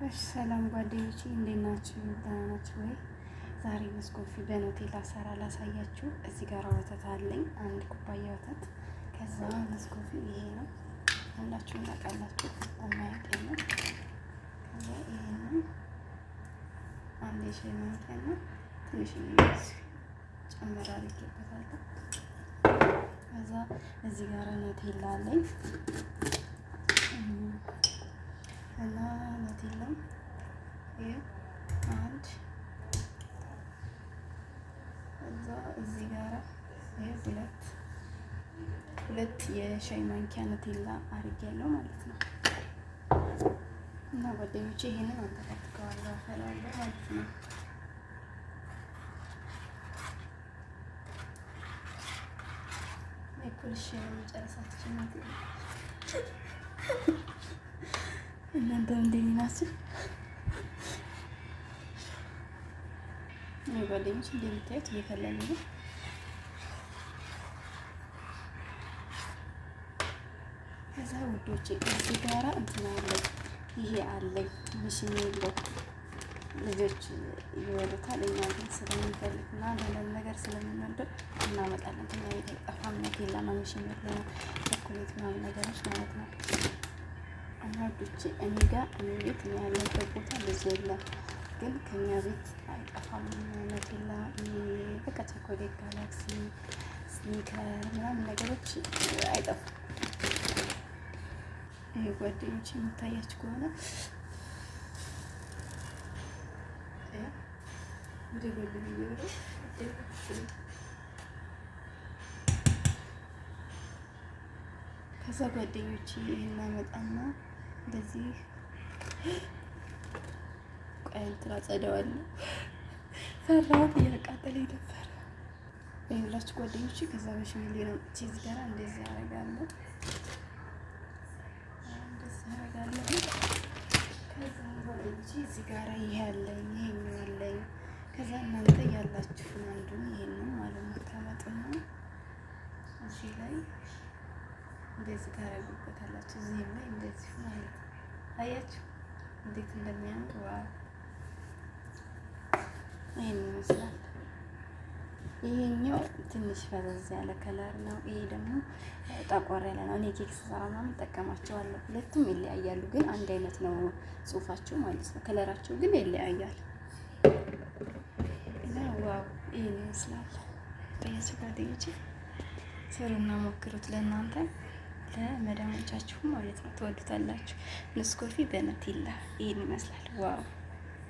እሺ ሰላም ጓደኞቼ እንዴት ናችሁ? ደህና ናችሁ ወይ? ዛሬ መስኮፊ በኖቴላ ሰራ ላሳያችሁ። እዚህ ጋር ወተት አለኝ፣ አንድ ኩባያ ወተት። ከዛ መስኮፊ ይሄ ነው፣ ሁላችሁም ታውቃላችሁ፣ የማያውቅ ነው። ከዛ ይሄንን አንድ የሻይ ማንኪያ እና ትንሽ ጨምር አድርጌበታለሁ። ከዛ እዚህ ጋር ኖቴላ አለኝ እና ኖቴላም አንድ እዛ እዚህ ጋር ሁለት የሻይ ማንኪያ ኖቴላ አድርጌያለሁ ማለት ነው። እና ጓደኞቼ ይሄንን አንተከትከዋለሁ አፈላለሁ ማለት ነው። ኩልሽ መጨረሳችን እናንተ እንደኔ ናችሁ? ጓደኞች እንደምታዩት እየፈለጉ ነው። ከዛ ውዶቼ እዚህ ጋራ እንትን አለኝ፣ ይሄ አለኝ ምሽን የለው ልጆች ይወዱታል። እኛ ግን ስለምንፈልግና ለሌላ ነገር ስለምንወደው እናመጣለን። እኛ ቤት አይጠፋም። ኖቴላ ምሽን የለው ቸኮሌት ምናምን ነገሮች ማለት ነው። እና ውዶቼ እኔ ቤት እኔ ያለበት ቦታ ብዙ የለም፣ ግን ከኛ ቤት አይጠፋም ኖቴላ። በቃ ቸኮሌት፣ ጋላክሲ፣ ስኒከር ምናምን ነገሮች አይጠፉም። ይሄ ጓደኞቼ የምታያችሁ ከሆነ ከዛ ጓደኞቼ ይሄን አመጣና እንደዚህ ቆይ እንትን አጸደዋለሁ። ፈራሁት፣ እያቃጠለኝ ነበር። ይኸውላችሁ ጓደኞቼ ከዛ በሽሚሌ ነው ቺዝ ጋር እንደዚህ አደርጋለሁ። ከዛ ጓደኞቼ እዚህ ጋር ይሄ አለኝ፣ ይሄኛው አለኝ። ከዛ እናንተ ያላችሁን አንዱን ይሄንን ማለት ነው ታመጡና እዚህ ላይ እንደዚህ ታረጉበታላችሁ። እዚህም ላይ እንደዚህ ማለት ነው። አያችሁ እንዴት እንደሚያምር ዋው! ይሄን ይመስላል። ይሄኛው ትንሽ ፈዘዝ ያለ ከለር ነው። ይሄ ደግሞ ጠቆር ያለ ነው። እኔ ኬክ ስሰራ ምናምን እጠቀማቸዋለሁ። ሁለቱም ይለያያሉ፣ ግን አንድ አይነት ነው ጽሁፋቸው ማለት ነው። ከለራቸው ግን ይለያያል። እና ዋው ይሄን ይመስላል። በየሱ ጓደኞቼ ስሩና ሞክሩት። ለእናንተ ለመዳሞቻችሁ ማለት ነው፣ ትወዱታላችሁ። ኔስኮፊ በኖቴላ ይሄን ይመስላል። ዋው